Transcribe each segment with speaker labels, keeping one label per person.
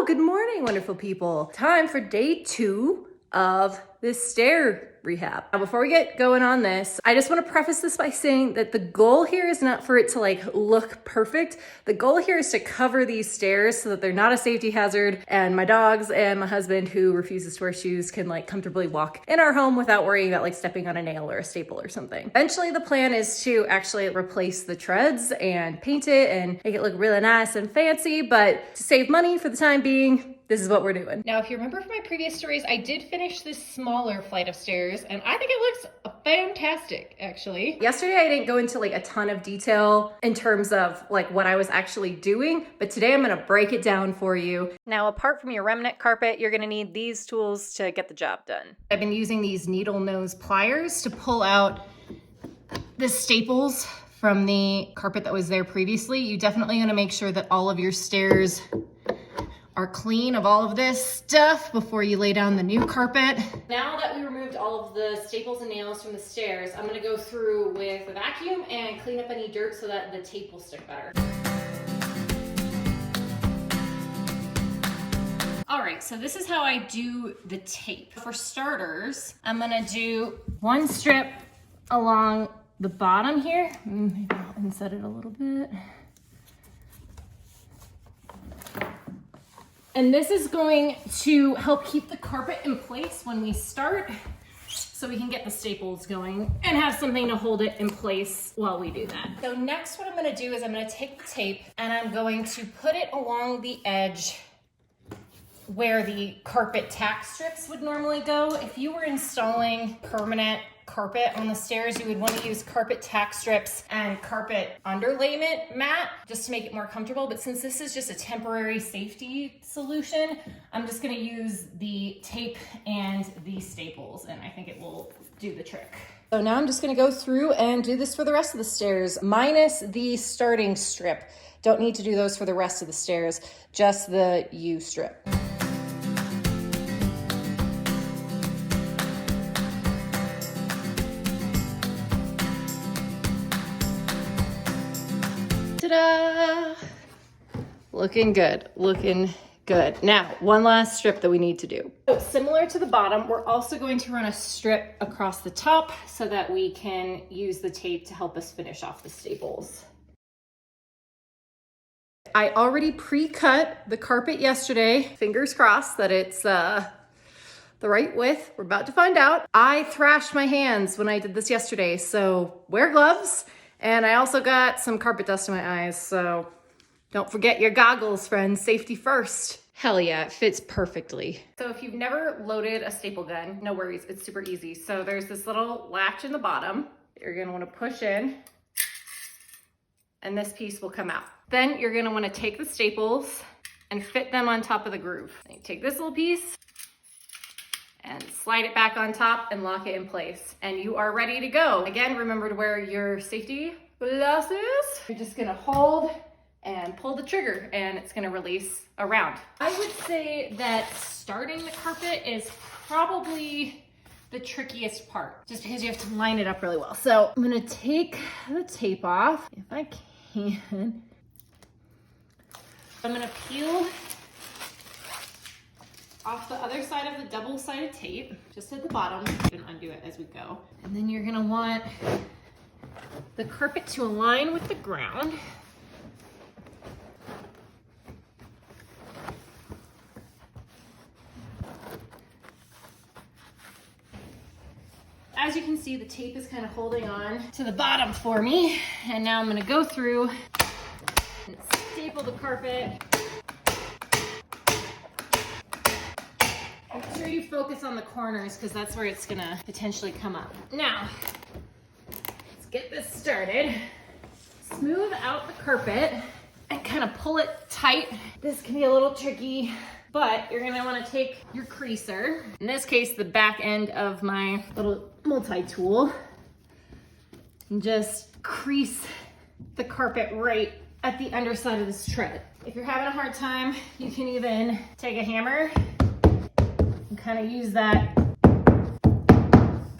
Speaker 1: Good morning, wonderful people. Time for day 2 of this stair rehab. Now, before we get going on this, I just want to preface this by saying that the goal here is not for it to look perfect. The goal here is to cover these stairs so that they're not a safety hazard, and my dogs and my husband, who refuses to wear shoes, can comfortably walk in our home without worrying about stepping on a nail or a staple or something. Eventually, the plan is to actually replace the treads and paint it and make it look really nice and fancy, but to save money for the time being, this is what we're doing.
Speaker 2: Now, if you remember from my previous stories, I did finish this smaller flight of stairs, and I think it looks fantastic, actually.
Speaker 1: Yesterday, I didn't go into a ton of detail in terms of what I was actually doing, but today I'm gonna break it down for you.
Speaker 3: Now, apart from your remnant carpet, you're gonna need these tools to get the job done.
Speaker 2: I've been using these needle nose pliers to pull out the staples from the carpet that was there previously. You definitely wanna make sure that all of your stairs are clean of all of this stuff before you lay down the new carpet.
Speaker 1: Now that we removed all of the staples and nails from the stairs, I'm gonna go through with a vacuum and clean up any dirt so that the tape will stick better.
Speaker 2: All right, so this is how I do the tape. For starters, I'm gonna do one strip along the bottom here. Maybe I'll inset it a little bit. And this is going to help keep the carpet in place when we start, so we can get the staples going and have something to hold it in place while we do that. So next, what I'm gonna do is I'm gonna take the tape and I'm going to put it along the edge where the carpet tack strips would normally go. If you were installing permanent carpet on the stairs, you would want to use carpet tack strips and carpet underlayment mat just to make it more comfortable. But since this is just a temporary safety solution, I'm just going to use the tape and the staples, and I think it will do the trick.
Speaker 1: So now I'm just going to go through and do this for the rest of the stairs, minus the starting strip. Don't need to do those for the rest of the stairs, just the U strip. Ta-da! Looking good, looking good. Now, one last strip that we need to do.
Speaker 2: So similar to the bottom, we're also going to run a strip across the top so that we can use the tape to help us finish off the staples.
Speaker 1: I already pre-cut the carpet yesterday. Fingers crossed that it's the right width. We're about to find out. I thrashed my hands when I did this yesterday, so wear gloves. And I also got some carpet dust in my eyes, so don't forget your goggles, friends. Safety first.
Speaker 2: Hell yeah, it fits perfectly. So if you've never loaded a staple gun, no worries, it's super easy. So there's this little latch in the bottom that you're gonna wanna push in, and this piece will come out. Then you're gonna wanna take the staples and fit them on top of the groove. And you take this little piece and slide it back on top and lock it in place. And you are ready to go. Again, remember to wear your safety glasses. You're just gonna hold and pull the trigger and it's gonna release around. I would say that starting the carpet is probably the trickiest part, just because you have to line it up really well. So I'm gonna take the tape off, if I can. I'm gonna peel off the other side of the double-sided tape, just at the bottom, and undo it as we go. And then you're gonna want the carpet to align with the ground. As you can see, the tape is kind of holding on to the bottom for me. And now I'm gonna go through and staple the carpet. Make sure you focus on the corners because that's where it's gonna potentially come up. Now, let's get this started. Smooth out the carpet and kind of pull it tight. This can be a little tricky, but you're gonna wanna take your creaser, in this case, the back end of my little multi-tool, and just crease the carpet right at the underside of this tread. If you're having a hard time, you can even take a hammer and kind of use that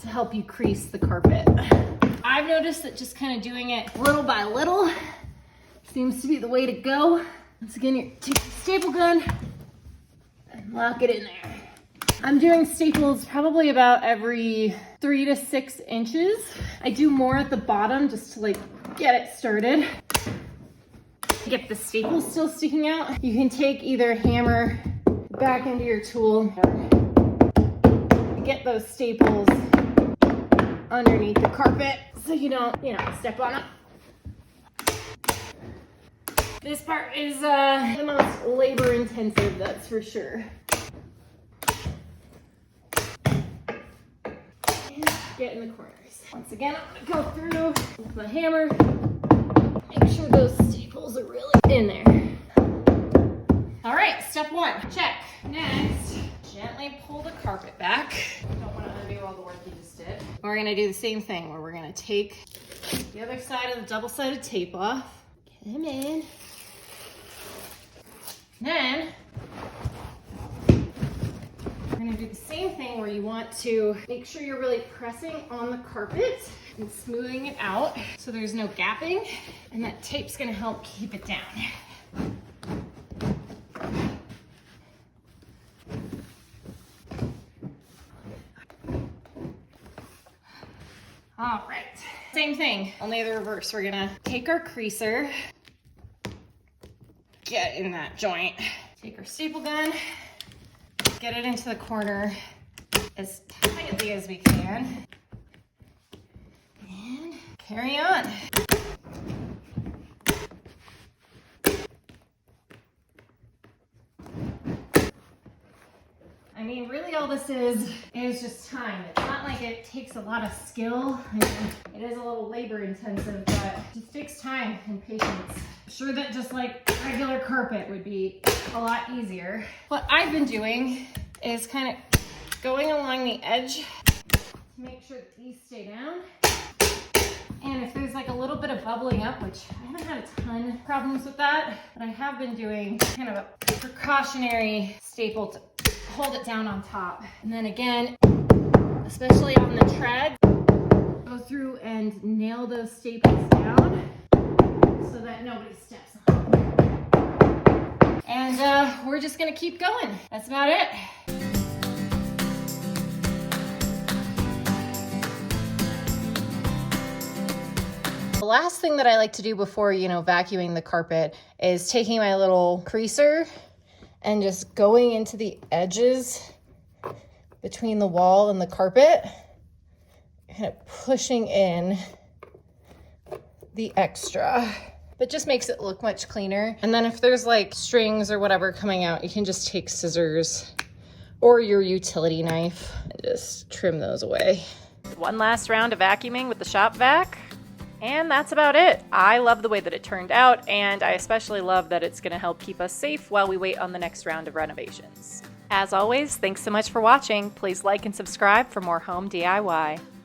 Speaker 2: to help you crease the carpet. I've noticed that just kind of doing it little by little seems to be the way to go. Once again, you take the staple gun lock it in there. I'm doing staples probably about every 3 to 6 inches. I do more at the bottom just to like get it started. Get the staples still sticking out. You can take either a hammer back into your tool, get those staples underneath the carpet so you don't, step on them. This part is the most labor intensive, that's for sure. And get in the corners. Once again, I'm gonna go through with my hammer, make sure those staples are really in there. All right, step 1, check. Next, gently pull the carpet back. Don't want to undo all the work you just did. We're gonna do the same thing where we're gonna take the other side of the double-sided tape off, get them in. Then, we're gonna do the same thing where you want to make sure you're really pressing on the carpet and smoothing it out so there's no gapping, and that tape's gonna help keep it down. All right, same thing, only the reverse. We're gonna take our creaser, get in that joint, take our staple gun, get it into the corner as tightly as we can, and carry on. I mean, really all this is just time. It's not like it takes a lot of skill. I mean, it is a little labor intensive, but it just takes time and patience. I'm sure that just like regular carpet would be a lot easier. What I've been doing is kind of going along the edge to make sure that these stay down. And if there's like a little bit of bubbling up, which I haven't had a ton of problems with that, but I have been doing kind of a precautionary staple to hold it down on top. And then again, especially on the tread, go through and nail those staples down so that nobody steps on them. And we're just gonna keep going. That's about it. The last thing that I like to do before, vacuuming the carpet is taking my little creaser and just going into the edges between the wall and the carpet, kind of pushing in the extra. But just makes it look much cleaner. And then if there's like strings or whatever coming out, you can just take scissors or your utility knife and just trim those away.
Speaker 3: One last round of vacuuming with the shop vac. And that's about it. I love the way that it turned out, and I especially love that it's gonna help keep us safe while we wait on the next round of renovations. As always, thanks so much for watching. Please like and subscribe for more home DIY.